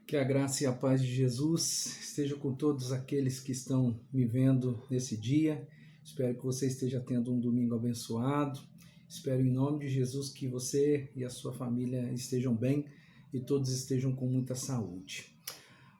Que a graça e a paz de Jesus estejam com todos aqueles que estão me vendo nesse dia. Espero que você esteja tendo um domingo abençoado. Espero em nome de Jesus que você e a sua família estejam bem e todos estejam com muita saúde.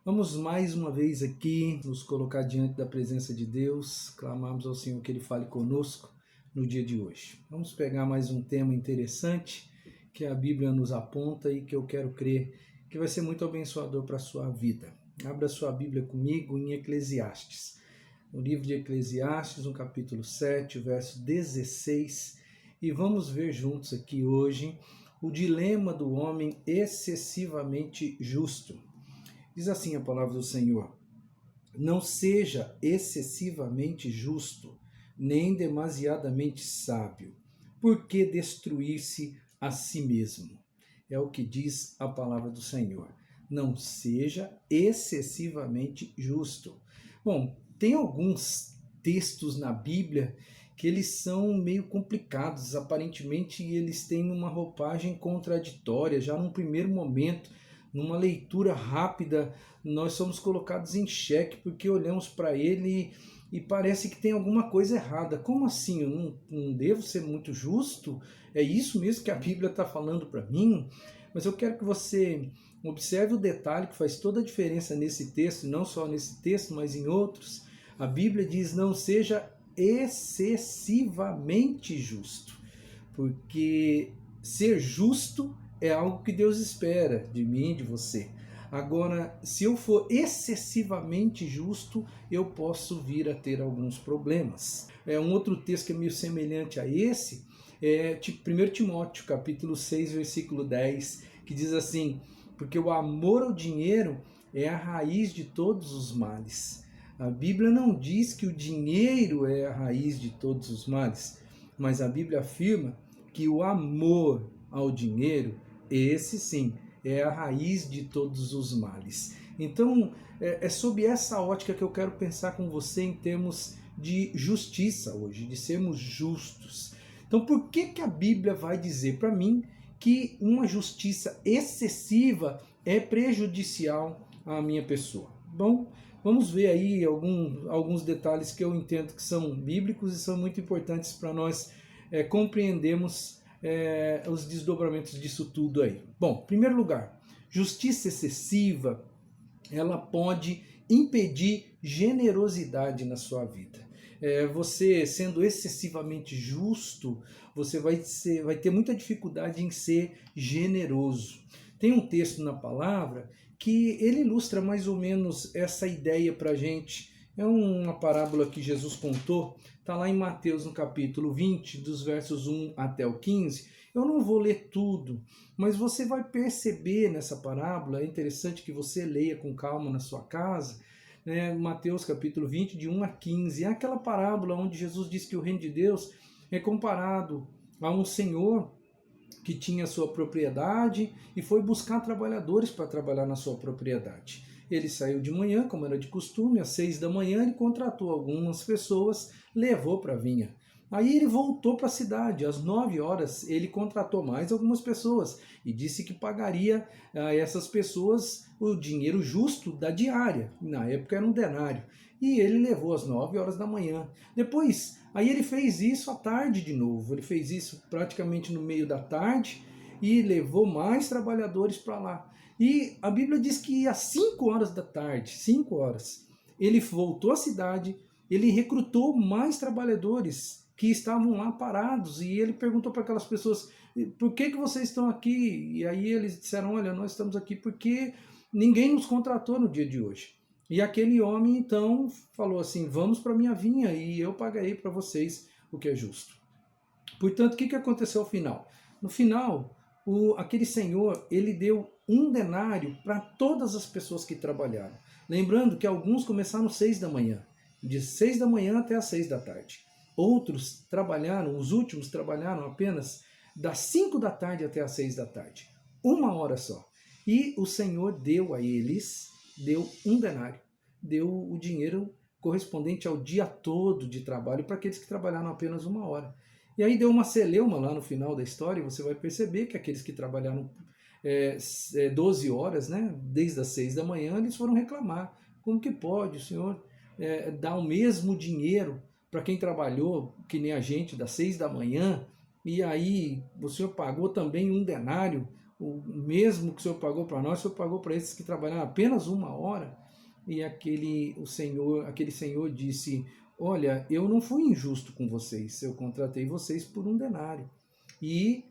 Vamos mais uma vez aqui nos colocar diante da presença de Deus, clamarmos ao Senhor que Ele fale conosco no dia de hoje. Vamos pegar mais um tema interessante que a Bíblia nos aponta e que eu quero crer que vai ser muito abençoador para a sua vida. Abra sua Bíblia comigo em Eclesiastes. No livro de Eclesiastes, no capítulo 7, verso 16, e vamos ver juntos aqui hoje o dilema do homem excessivamente justo. Diz assim a palavra do Senhor: não seja excessivamente justo, nem demasiadamente sábio, por que destruir-se a si mesmo? É o que diz a palavra do Senhor. Não seja excessivamente justo. Bom, tem alguns textos na Bíblia que eles são meio complicados. Aparentemente, eles têm uma roupagem contraditória. Já num primeiro momento, numa leitura rápida, nós somos colocados em xeque porque olhamos para ele e parece que tem alguma coisa errada. Como assim? Eu não devo ser muito justo? É isso mesmo que a Bíblia está falando para mim? Mas eu quero que você observe o detalhe que faz toda a diferença nesse texto, não só nesse texto, mas em outros. A Bíblia diz: não seja excessivamente justo, porque ser justo é algo que Deus espera de mim e de você. Agora, se eu for excessivamente justo, eu posso vir a ter alguns problemas. Um outro texto que é meio semelhante a esse é 1 Timóteo, capítulo 6, versículo 10, que diz assim: porque o amor ao dinheiro é a raiz de todos os males. A Bíblia não diz que o dinheiro é a raiz de todos os males, mas a Bíblia afirma que o amor ao dinheiro, esse sim, é a raiz de todos os males. Então, é sob essa ótica que eu quero pensar com você em termos de justiça hoje, de sermos justos. Então, por que a Bíblia vai dizer para mim que uma justiça excessiva é prejudicial à minha pessoa? Bom, vamos ver aí alguns detalhes que eu entendo que são bíblicos e são muito importantes para nós compreendermos os desdobramentos disso tudo aí. Bom, em primeiro lugar, justiça excessiva, ela pode impedir generosidade na sua vida. Você sendo excessivamente justo, você vai ter muita dificuldade em ser generoso. Tem um texto na palavra que ele ilustra mais ou menos essa ideia para a gente. É uma parábola que Jesus contou, está lá em Mateus, no capítulo 20, dos versos 1 até o 15. Eu não vou ler tudo, mas você vai perceber nessa parábola, é interessante que você leia com calma na sua casa, né? Mateus capítulo 20, de 1 a 15. É aquela parábola onde Jesus diz que o reino de Deus é comparado a um senhor que tinha sua propriedade e foi buscar trabalhadores para trabalhar na sua propriedade. Ele saiu de manhã, como era de costume, às 6 da manhã, ele contratou algumas pessoas, levou para a vinha. Aí ele voltou para a cidade, às 9 horas ele contratou mais algumas pessoas e disse que pagaria a essas pessoas o dinheiro justo da diária, na época era um denário, e ele levou às 9 horas da manhã. Depois, aí ele fez isso à tarde de novo, ele fez isso praticamente no meio da tarde e levou mais trabalhadores para lá. E a Bíblia diz que às 5 horas da tarde, 5 horas, ele voltou à cidade, ele recrutou mais trabalhadores que estavam lá parados e ele perguntou para aquelas pessoas: por que vocês estão aqui? E aí eles disseram: olha, nós estamos aqui porque ninguém nos contratou no dia de hoje. E aquele homem então falou assim: vamos para minha vinha e eu pagarei para vocês o que é justo. Portanto, o que aconteceu ao final? No final, aquele senhor, ele deu um denário para todas as pessoas que trabalharam. Lembrando que alguns começaram às 6 da manhã, de 6 da manhã até às 6 da tarde. Outros trabalharam, os últimos trabalharam apenas das 5 da tarde até às 6 da tarde. 1 hora só. E o Senhor deu a eles, deu um denário, deu o dinheiro correspondente ao dia todo de trabalho para aqueles que trabalharam apenas 1 hora. E aí deu uma celeuma lá no final da história, e você vai perceber que aqueles que trabalharam 12 horas, né? Desde as 6 da manhã, eles foram reclamar. Como que pode o senhor dar o mesmo dinheiro para quem trabalhou, que nem a gente, das 6 da manhã, e aí o senhor pagou também um denário, o mesmo que o senhor pagou para nós, o senhor pagou para esses que trabalharam apenas 1 hora? E aquele senhor disse: olha, eu não fui injusto com vocês, eu contratei vocês por um denário. E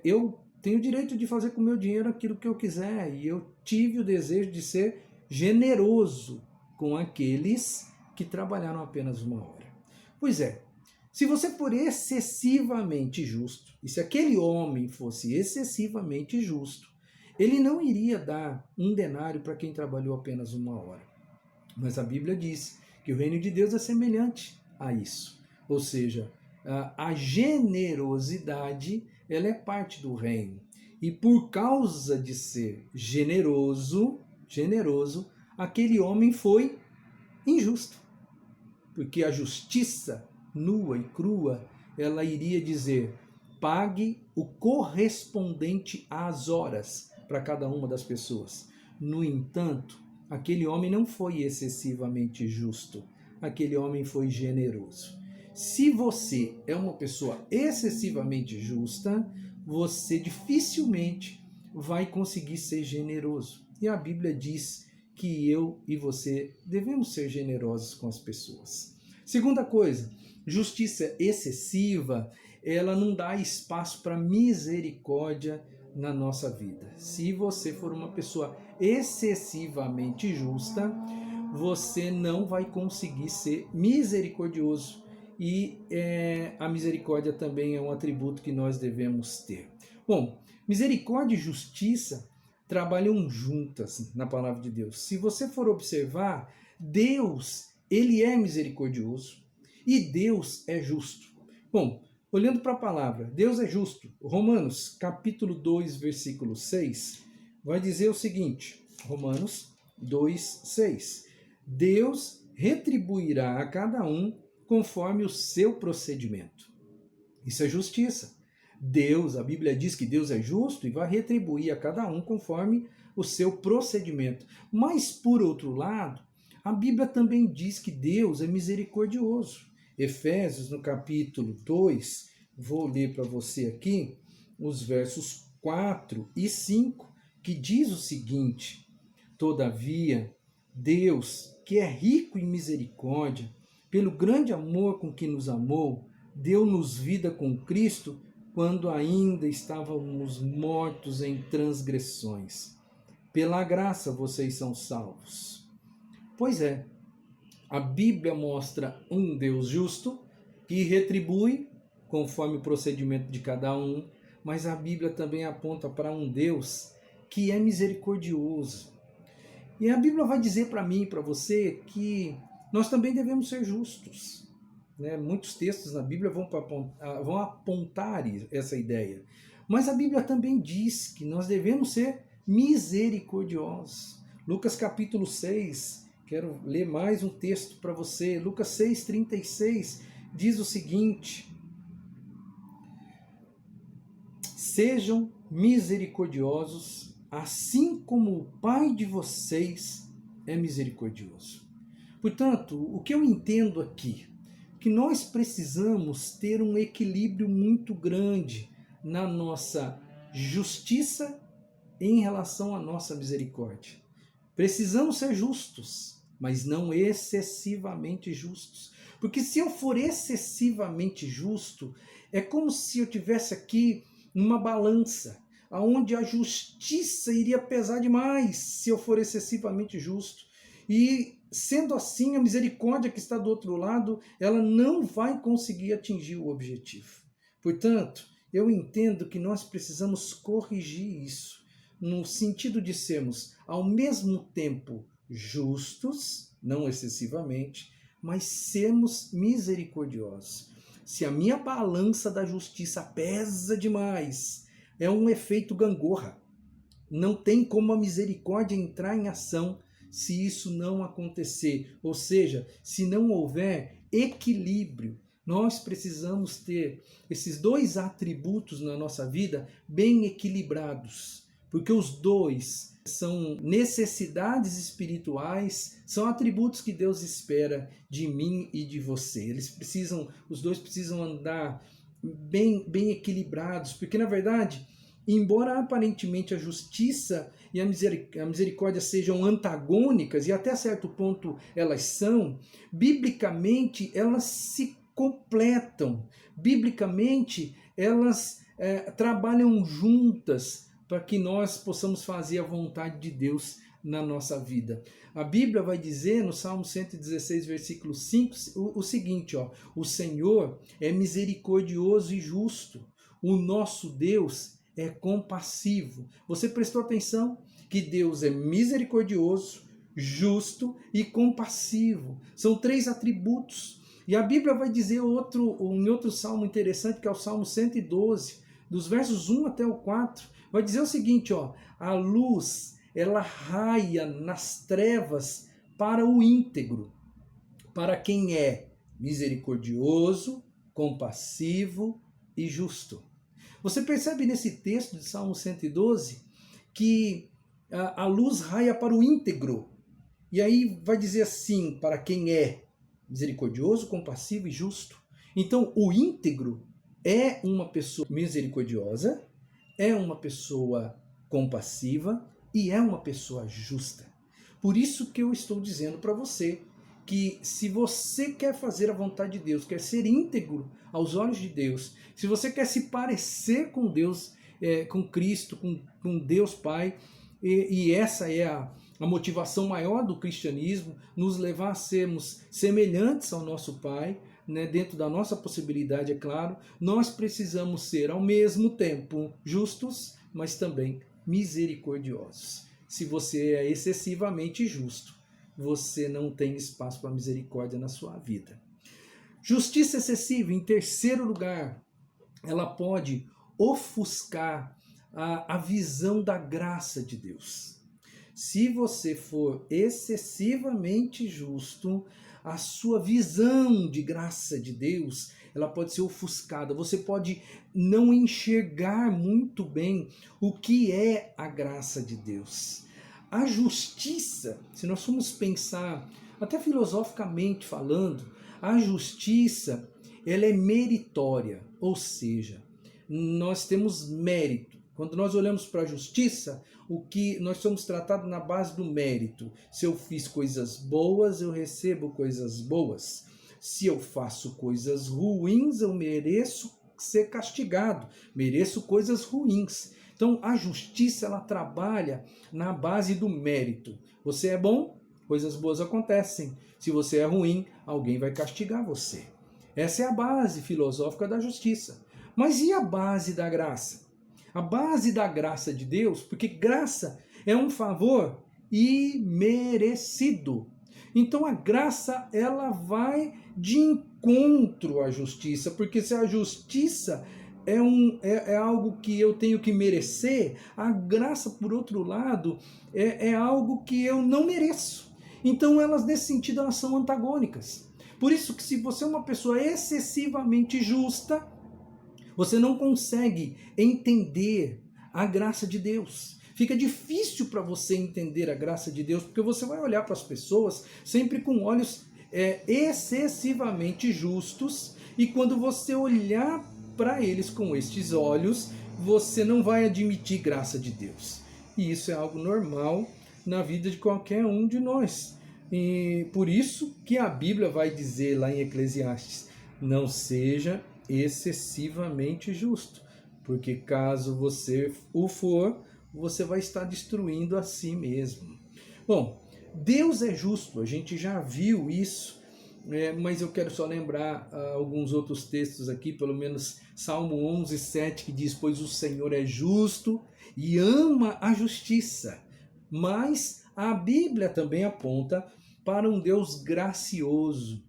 eu tenho o direito de fazer com o meu dinheiro aquilo que eu quiser, e eu tive o desejo de ser generoso com aqueles que trabalharam apenas 1 hora. Pois é, se você for excessivamente justo, e se aquele homem fosse excessivamente justo, ele não iria dar um denário para quem trabalhou apenas 1 hora. Mas a Bíblia diz que o reino de Deus é semelhante a isso. Ou seja, a generosidade, ela é parte do reino. E por causa de ser generoso, aquele homem foi injusto. Porque a justiça nua e crua, ela iria dizer: pague o correspondente às horas para cada uma das pessoas. No entanto, aquele homem não foi excessivamente justo, aquele homem foi generoso. Se você é uma pessoa excessivamente justa, você dificilmente vai conseguir ser generoso. E a Bíblia diz que eu e você devemos ser generosos com as pessoas. Segunda coisa, justiça excessiva, ela não dá espaço para misericórdia na nossa vida. Se você for uma pessoa excessivamente justa, você não vai conseguir ser misericordioso. E a misericórdia também é um atributo que nós devemos ter. Bom, misericórdia e justiça trabalham juntas na palavra de Deus. Se você for observar, Deus, ele é misericordioso e Deus é justo. Bom, olhando para a palavra, Deus é justo. Romanos, capítulo 2, versículo 6, vai dizer o seguinte, Romanos 2, 6. Deus retribuirá a cada um conforme o seu procedimento. Isso é justiça. Deus, a Bíblia diz que Deus é justo e vai retribuir a cada um conforme o seu procedimento. Mas, por outro lado, a Bíblia também diz que Deus é misericordioso. Efésios, no capítulo 2, vou ler para você aqui os versos 4 e 5, que diz o seguinte: todavia, Deus, que é rico em misericórdia, pelo grande amor com que nos amou, deu-nos vida com Cristo quando ainda estávamos mortos em transgressões. Pela graça vocês são salvos. Pois é, a Bíblia mostra um Deus justo que retribui conforme o procedimento de cada um, mas a Bíblia também aponta para um Deus que é misericordioso. E a Bíblia vai dizer para mim e para você que nós também devemos ser justos. Muitos textos na Bíblia vão apontar essa ideia. Mas a Bíblia também diz que nós devemos ser misericordiosos. Lucas capítulo 6, quero ler mais um texto para você. Lucas 6,36 diz o seguinte: sejam misericordiosos, assim como o Pai de vocês é misericordioso. Portanto, o que eu entendo aqui? Que nós precisamos ter um equilíbrio muito grande na nossa justiça em relação à nossa misericórdia. Precisamos ser justos, mas não excessivamente justos. Porque se eu for excessivamente justo, é como se eu tivesse aqui uma balança, onde a justiça iria pesar demais se eu for excessivamente justo. E sendo assim, a misericórdia que está do outro lado, ela não vai conseguir atingir o objetivo. Portanto, eu entendo que nós precisamos corrigir isso, no sentido de sermos, ao mesmo tempo, justos, não excessivamente, mas sermos misericordiosos. Se a minha balança da justiça pesa demais, é um efeito gangorra. Não tem como a misericórdia entrar em ação se isso não acontecer, ou seja, se não houver equilíbrio. Nós precisamos ter esses dois atributos na nossa vida bem equilibrados, porque os dois são necessidades espirituais, são atributos que Deus espera de mim e de você. Os dois precisam andar bem equilibrados, porque na verdade, embora aparentemente a justiça e a misericórdia sejam antagônicas, e até certo ponto elas são, biblicamente elas se completam, biblicamente elas trabalham juntas para que nós possamos fazer a vontade de Deus na nossa vida. A Bíblia vai dizer no Salmo 116, versículo 5, o seguinte, ó: o Senhor é misericordioso e justo, o nosso Deus é compassivo. Você prestou atenção que Deus é misericordioso, justo e compassivo. São 3 atributos. E a Bíblia vai dizer em outro salmo interessante, que é o Salmo 112, dos versos 1 até o 4, vai dizer o seguinte, ó: a luz, ela raia nas trevas para o íntegro, para quem é misericordioso, compassivo e justo. Você percebe nesse texto de Salmo 112 que a luz raia para o íntegro. E aí vai dizer assim, para quem é misericordioso, compassivo e justo. Então, o íntegro é uma pessoa misericordiosa, é uma pessoa compassiva e é uma pessoa justa. Por isso que eu estou dizendo para você que se você quer fazer a vontade de Deus, quer ser íntegro aos olhos de Deus, se você quer se parecer com Deus, com Cristo, com Deus Pai, e essa é a motivação maior do cristianismo, nos levar a sermos semelhantes ao nosso Pai, né, dentro da nossa possibilidade, é claro, nós precisamos ser ao mesmo tempo justos, mas também misericordiosos. Se você é excessivamente justo, você não tem espaço para misericórdia na sua vida. Justiça excessiva, em terceiro lugar, ela pode ofuscar a visão da graça de Deus. Se você for excessivamente justo, a sua visão de graça de Deus, ela pode ser ofuscada. Você pode não enxergar muito bem o que é a graça de Deus. A justiça, se nós formos pensar, até filosoficamente falando, a justiça, ela é meritória, ou seja, nós temos mérito. Quando nós olhamos para a justiça, o que nós somos tratados na base do mérito. Se eu fiz coisas boas, eu recebo coisas boas. Se eu faço coisas ruins, eu mereço ser castigado, mereço coisas ruins. Então, a justiça, ela trabalha na base do mérito. Você é bom, coisas boas acontecem. Se você é ruim, alguém vai castigar você. Essa é a base filosófica da justiça. Mas e a base da graça? A base da graça de Deus, porque graça é um favor imerecido. Então a graça, ela vai de encontro à justiça, porque se a justiça é algo que eu tenho que merecer, a graça, por outro lado, é algo que eu não mereço. Então elas, nesse sentido, elas são antagônicas. Por isso que se você é uma pessoa excessivamente justa, você não consegue entender a graça de Deus. Fica difícil para você entender a graça de Deus, porque você vai olhar para as pessoas sempre com olhos excessivamente justos, e quando você olhar para eles com estes olhos, você não vai admitir graça de Deus. E isso é algo normal na vida de qualquer um de nós. E por isso que a Bíblia vai dizer lá em Eclesiastes: não seja excessivamente justo, porque caso você o for, você vai estar destruindo a si mesmo. Bom, Deus é justo, a gente já viu isso, mas eu quero só lembrar alguns outros textos aqui, pelo menos Salmo 11, 7, que diz: pois o Senhor é justo e ama a justiça. Mas a Bíblia também aponta para um Deus gracioso.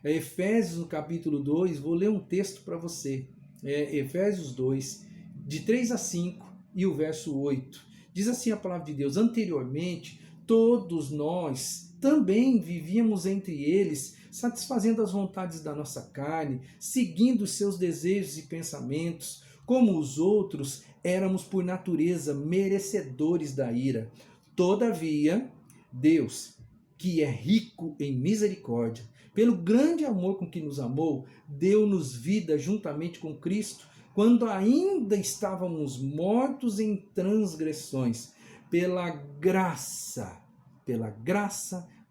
Efésios, no capítulo 2, vou ler um texto para você. Efésios 2, de 3 a 5 e o verso 8. Diz assim a palavra de Deus: anteriormente, todos nós também vivíamos entre eles, satisfazendo as vontades da nossa carne, seguindo os seus desejos e pensamentos. Como os outros, éramos por natureza merecedores da ira. Todavia, Deus, que é rico em misericórdia, pelo grande amor com que nos amou, deu-nos vida juntamente com Cristo, quando ainda estávamos mortos em transgressões. Pela graça,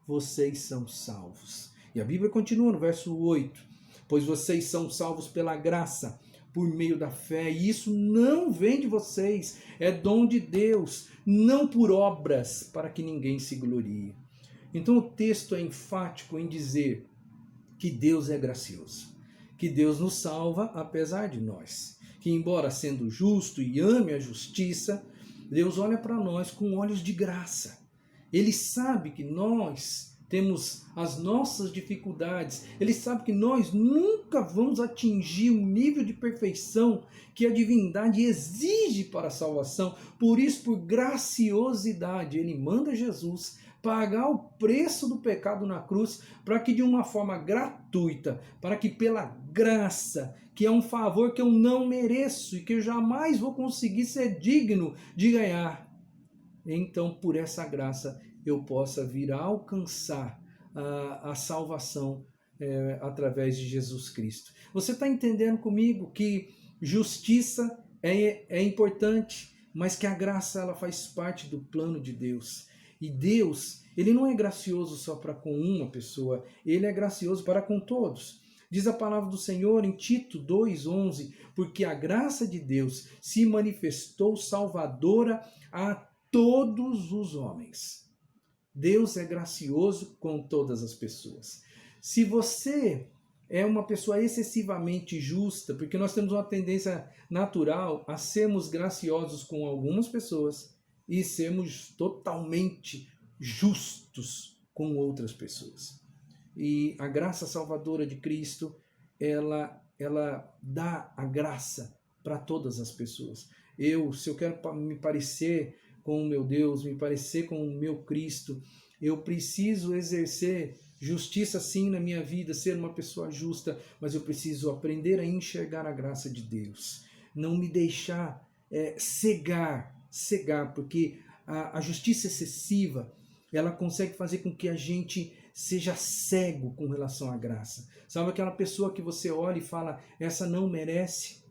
vocês são salvos. E a Bíblia continua no verso 8: pois vocês são salvos pela graça, por meio da fé, e isso não vem de vocês, é dom de Deus, não por obras, para que ninguém se glorie. Então o texto é enfático em dizer que Deus é gracioso, que Deus nos salva apesar de nós, que embora sendo justo e ame a justiça, Deus olha para nós com olhos de graça. Ele sabe que nós temos as nossas dificuldades, ele sabe que nós nunca vamos atingir o nível de perfeição que a divindade exige para a salvação. Por isso, por graciosidade, ele manda Jesus pagar o preço do pecado na cruz, para que de uma forma gratuita, para que pela graça, que é um favor que eu não mereço e que eu jamais vou conseguir ser digno de ganhar, então por essa graça eu possa vir a alcançar a salvação através de Jesus Cristo. Você está entendendo comigo que justiça é importante, mas que a graça ela faz parte do plano de Deus. E Deus, ele não é gracioso só para com uma pessoa, ele é gracioso para com todos. Diz a palavra do Senhor em Tito 2,11, porque a graça de Deus se manifestou salvadora a todos os homens. Deus é gracioso com todas as pessoas. Se você é uma pessoa excessivamente justa, porque nós temos uma tendência natural a sermos graciosos com algumas pessoas e sermos totalmente justos com outras pessoas. E a graça salvadora de Cristo, ela dá a graça para todas as pessoas. Se eu quero me parecer com o meu Deus, me parecer com o meu Cristo, eu preciso exercer justiça sim na minha vida, ser uma pessoa justa, mas eu preciso aprender a enxergar a graça de Deus. Não me deixar cegar, porque a justiça excessiva, ela consegue fazer com que a gente seja cego com relação à graça. Sabe aquela pessoa que você olha e fala, essa não merece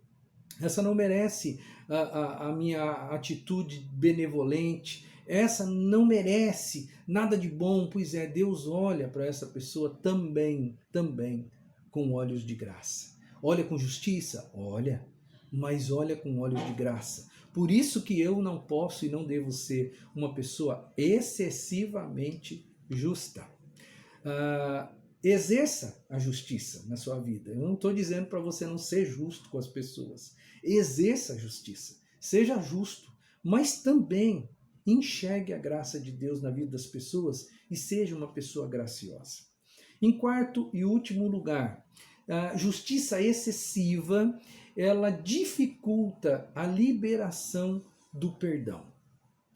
a minha atitude benevolente, essa não merece nada de bom. Pois é, Deus olha para essa pessoa também com olhos de graça. Olha com justiça? Olha, mas olha com olhos de graça. Por isso que eu não posso e não devo ser uma pessoa excessivamente justa. Exerça a justiça na sua vida. Eu não estou dizendo para você não ser justo com as pessoas. Exerça a justiça. Seja justo, mas também enxergue a graça de Deus na vida das pessoas e seja uma pessoa graciosa. Em quarto e último lugar, a justiça excessiva, ela dificulta a liberação do perdão.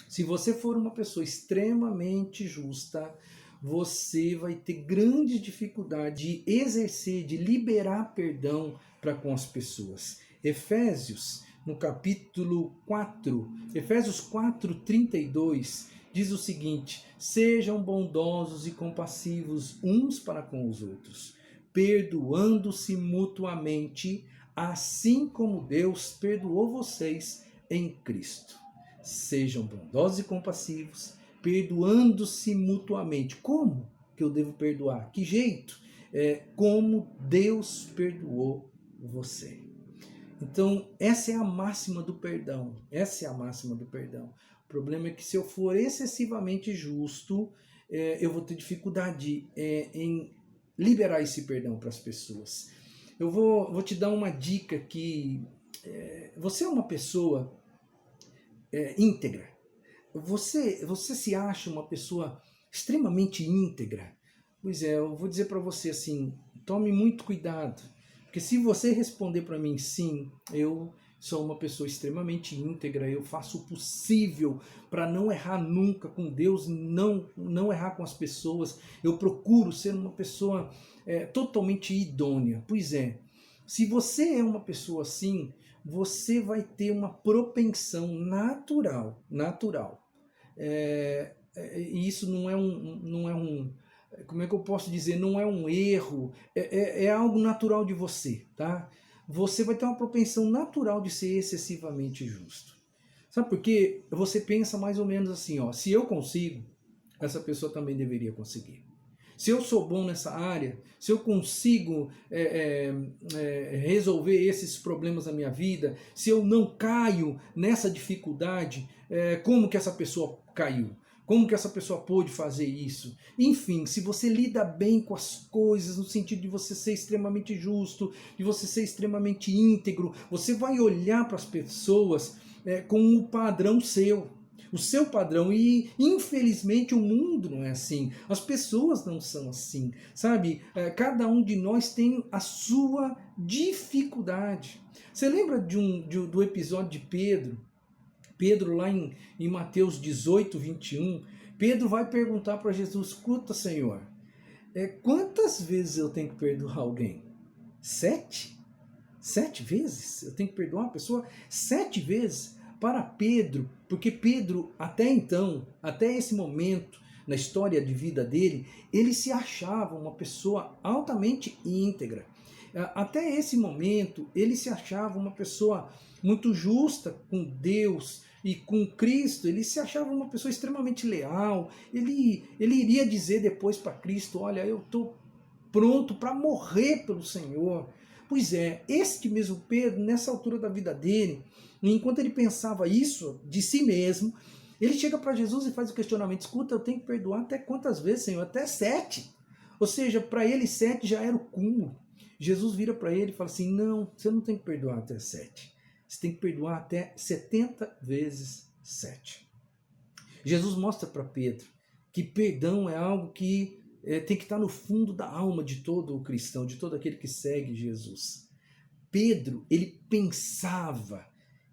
Se você for uma pessoa extremamente justa, você vai ter grande dificuldade de exercer, de liberar perdão para com as pessoas. Efésios, no capítulo 4, Efésios 4:32, diz o seguinte: sejam bondosos e compassivos uns para com os outros, perdoando-se mutuamente, assim como Deus perdoou vocês em Cristo. Sejam bondosos e compassivos, perdoando-se mutuamente. Como que eu devo perdoar? Que jeito? Como Deus perdoou você. Então, essa é a máxima do perdão. O problema é que se eu for excessivamente justo, eu vou ter dificuldade em liberar esse perdão para as pessoas. Eu vou te dar uma dica que você é uma pessoa íntegra. Você se acha uma pessoa extremamente íntegra? Pois é, eu vou dizer para você assim, tome muito cuidado. Porque se você responder para mim sim, eu sou uma pessoa extremamente íntegra, eu faço o possível para não errar nunca com Deus, não errar com as pessoas, eu procuro ser uma pessoa totalmente idônea. Pois é, se você é uma pessoa assim, você vai ter uma propensão natural, e isso não é um, como é que eu posso dizer, não é um erro, é algo natural de você, tá? Você vai ter uma propensão natural de ser excessivamente justo. Sabe por quê? Você pensa mais ou menos assim, ó, se eu consigo, essa pessoa também deveria conseguir. Se eu sou bom nessa área, se eu consigo resolver esses problemas na minha vida, se eu não caio nessa dificuldade, como que essa pessoa caiu? Como que essa pessoa pôde fazer isso? Enfim, se você lida bem com as coisas, no sentido de você ser extremamente justo, de você ser extremamente íntegro, você vai olhar para as pessoas com um padrão seu. O seu padrão, e infelizmente o mundo não é assim, as pessoas não são assim, sabe? Cada um de nós tem a sua dificuldade. Você lembra do episódio de Pedro? Pedro lá em Mateus 18, 21, Pedro vai perguntar para Jesus: escuta, Senhor, quantas vezes eu tenho que perdoar alguém? 7? 7 vezes? Eu tenho que perdoar uma pessoa 7 vezes? Para Pedro, porque Pedro, até então, até esse momento, na história de vida dele, ele se achava uma pessoa altamente íntegra. Até esse momento, ele se achava uma pessoa muito justa com Deus e com Cristo. Ele se achava uma pessoa extremamente leal. Ele iria dizer depois para Cristo: olha, eu estou pronto para morrer pelo Senhor. Pois é, este mesmo Pedro, nessa altura da vida dele, enquanto ele pensava isso de si mesmo, ele chega para Jesus e faz o questionamento: escuta, eu tenho que perdoar até quantas vezes, Senhor? Até 7. Ou seja, para ele 7 já era o cúmulo. Jesus vira para ele e fala assim: não, você não tem que perdoar até 7. Você tem que perdoar até 70 vezes 7. Jesus mostra para Pedro que perdão é algo que tem que estar no fundo da alma de todo o cristão, de todo aquele que segue Jesus. Pedro, ele pensava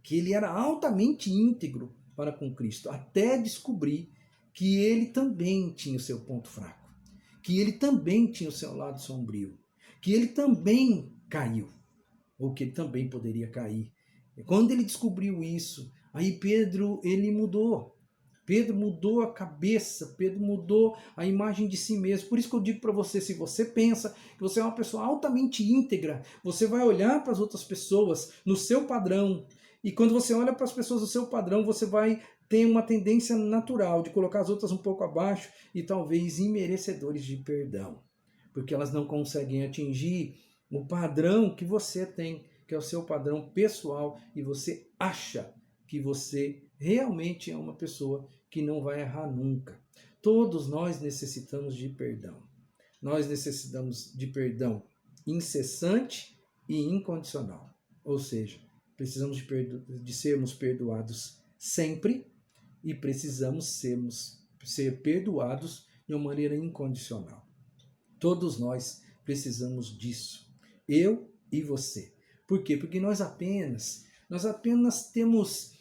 que ele era altamente íntegro para com Cristo, até descobrir que ele também tinha o seu ponto fraco, que ele também tinha o seu lado sombrio, que ele também caiu, ou que ele também poderia cair. E quando ele descobriu isso, aí Pedro, ele mudou. Pedro mudou a cabeça, Pedro mudou a imagem de si mesmo. Por isso que eu digo para você, se você pensa que você é uma pessoa altamente íntegra, você vai olhar para as outras pessoas no seu padrão. E quando você olha para as pessoas no seu padrão, você vai ter uma tendência natural de colocar as outras um pouco abaixo e talvez imerecedores de perdão. Porque elas não conseguem atingir o padrão que você tem, que é o seu padrão pessoal, e você acha que você realmente é uma pessoa que não vai errar nunca. Todos nós necessitamos de perdão. Nós necessitamos de perdão incessante e incondicional. Ou seja, precisamos de sermos perdoados sempre e precisamos ser perdoados de uma maneira incondicional. Todos nós precisamos disso. Eu e você. Por quê? Porque nós apenas temos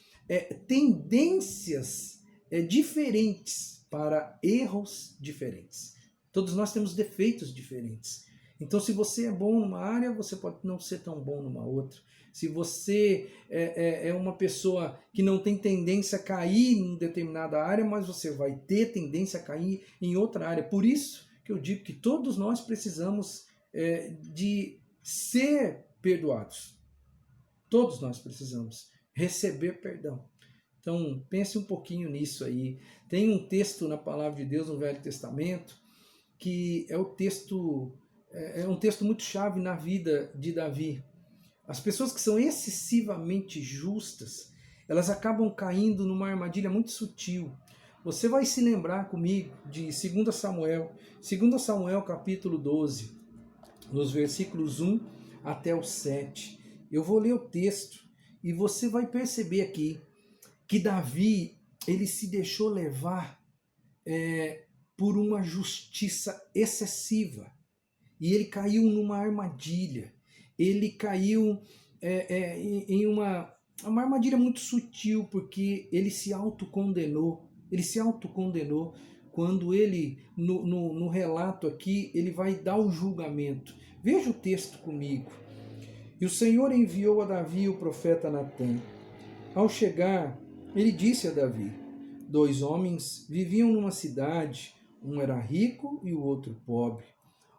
tendências diferentes para erros diferentes. Todos nós temos defeitos diferentes. Então, se você é bom numa área, você pode não ser tão bom numa outra. Se você é uma pessoa que não tem tendência a cair em determinada área, mas você vai ter tendência a cair em outra área. Por isso que eu digo que todos nós precisamos de ser perdoados. Todos nós precisamos receber perdão. Então, pense um pouquinho nisso aí. Tem um texto na Palavra de Deus no Velho Testamento que é um texto muito chave na vida de Davi. As pessoas que são excessivamente justas, elas acabam caindo numa armadilha muito sutil. Você vai se lembrar comigo de 2 Samuel capítulo 12, nos versículos 1 até o 7. Eu vou ler o texto e você vai perceber aqui que Davi, ele se deixou levar por uma justiça excessiva. E ele caiu numa armadilha. Ele caiu em uma armadilha muito sutil, porque ele se autocondenou. Ele se autocondenou quando ele, no relato aqui, ele vai dar o julgamento. Veja o texto comigo. E o Senhor enviou a Davi o profeta Natã. Ao chegar, ele disse a Davi: 2 homens viviam numa cidade, um era rico e o outro pobre.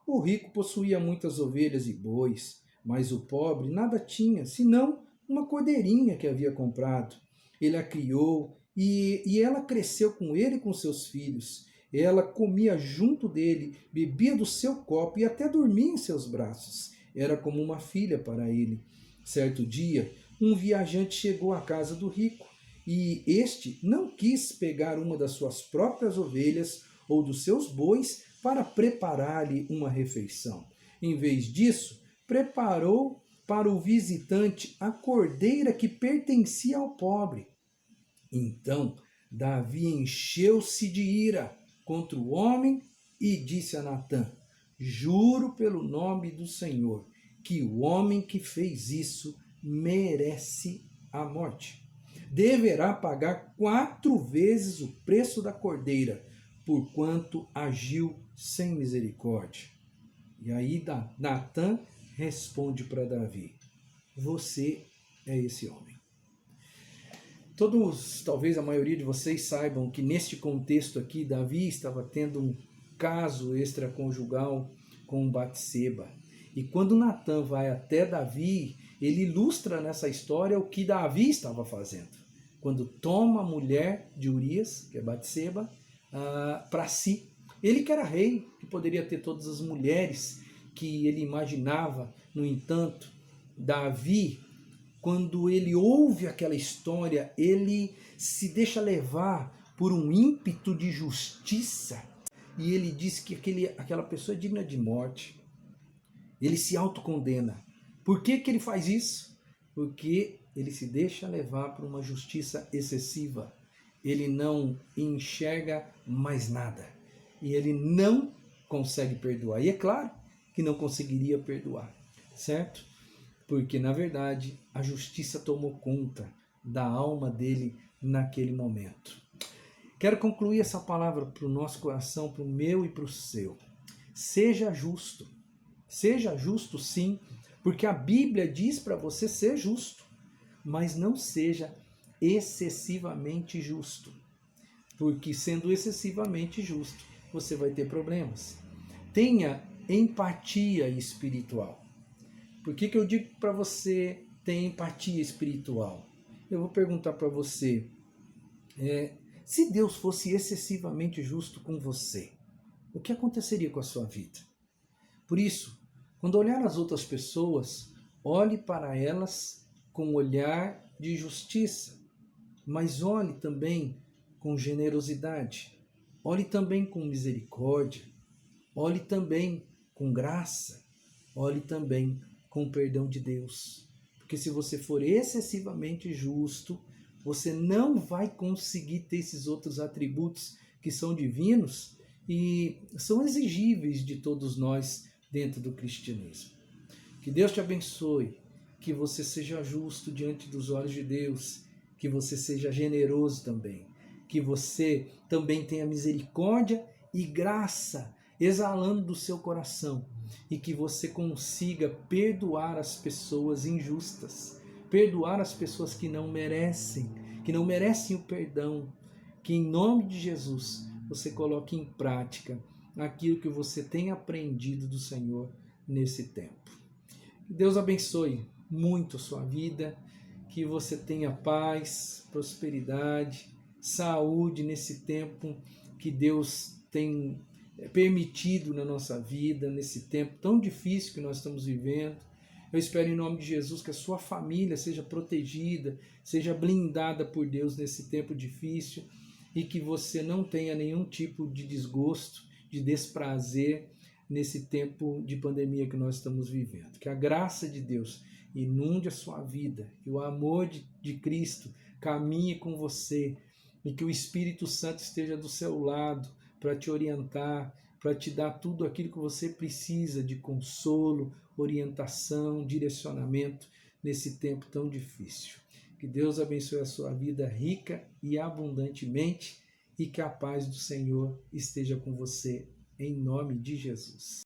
O rico possuía muitas ovelhas e bois, mas o pobre nada tinha, senão uma cordeirinha que havia comprado. Ele a criou e ela cresceu com ele e com seus filhos. Ela comia junto dele, bebia do seu copo e até dormia em seus braços. Era como uma filha para ele. Certo dia, um viajante chegou à casa do rico e este não quis pegar uma das suas próprias ovelhas ou dos seus bois para preparar-lhe uma refeição. Em vez disso, preparou para o visitante a cordeira que pertencia ao pobre. Então Davi encheu-se de ira contra o homem e disse a Natã: juro pelo nome do Senhor que o homem que fez isso merece a morte. Deverá pagar 4 vezes o preço da cordeira, porquanto agiu sem misericórdia. E aí Natã responde para Davi: você é esse homem. Todos, talvez a maioria de vocês saibam que neste contexto aqui, Davi estava tendo um caso extraconjugal com Batseba. E quando Natã vai até Davi, ele ilustra nessa história o que Davi estava fazendo. Quando toma a mulher de Urias, que é Batseba, para si. Ele que era rei, que poderia ter todas as mulheres que ele imaginava. No entanto, Davi, quando ele ouve aquela história, ele se deixa levar por um ímpeto de justiça e ele diz que aquela pessoa é digna de morte. Ele se autocondena. Por que ele faz isso? Porque ele se deixa levar por uma justiça excessiva. Ele não enxerga mais nada. E ele não consegue perdoar. E é claro que não conseguiria perdoar, certo? Porque, na verdade, a justiça tomou conta da alma dele naquele momento. Quero concluir essa palavra para o nosso coração, para o meu e para o seu. Seja justo. Seja justo, sim, porque a Bíblia diz para você ser justo, mas não seja excessivamente justo. Porque sendo excessivamente justo, você vai ter problemas. Tenha empatia espiritual. Por que eu digo para você ter empatia espiritual? Eu vou perguntar para você, se Deus fosse excessivamente justo com você, o que aconteceria com a sua vida? Por isso, quando olhar as outras pessoas, olhe para elas com um olhar de justiça, mas olhe também com generosidade, olhe também com misericórdia, olhe também com graça, olhe também com o perdão de Deus. Porque se você for excessivamente justo, você não vai conseguir ter esses outros atributos que são divinos e são exigíveis de todos nós dentro do cristianismo. Que Deus te abençoe, que você seja justo diante dos olhos de Deus, que você seja generoso também, que você também tenha misericórdia e graça exalando do seu coração e que você consiga perdoar as pessoas injustas, perdoar as pessoas que não merecem o perdão, que em nome de Jesus você coloque em prática aquilo que você tem aprendido do Senhor nesse tempo. Que Deus abençoe muito a sua vida, que você tenha paz, prosperidade, saúde nesse tempo que Deus tem permitido na nossa vida, nesse tempo tão difícil que nós estamos vivendo. Eu espero em nome de Jesus que a sua família seja protegida, seja blindada por Deus nesse tempo difícil e que você não tenha nenhum tipo de desgosto, de desprazer nesse tempo de pandemia que nós estamos vivendo. Que a graça de Deus inunde a sua vida, que o amor de Cristo caminhe com você e que o Espírito Santo esteja do seu lado para te orientar, para te dar tudo aquilo que você precisa de consolo, orientação, direcionamento nesse tempo tão difícil. Que Deus abençoe a sua vida rica e abundantemente e que a paz do Senhor esteja com você, em nome de Jesus.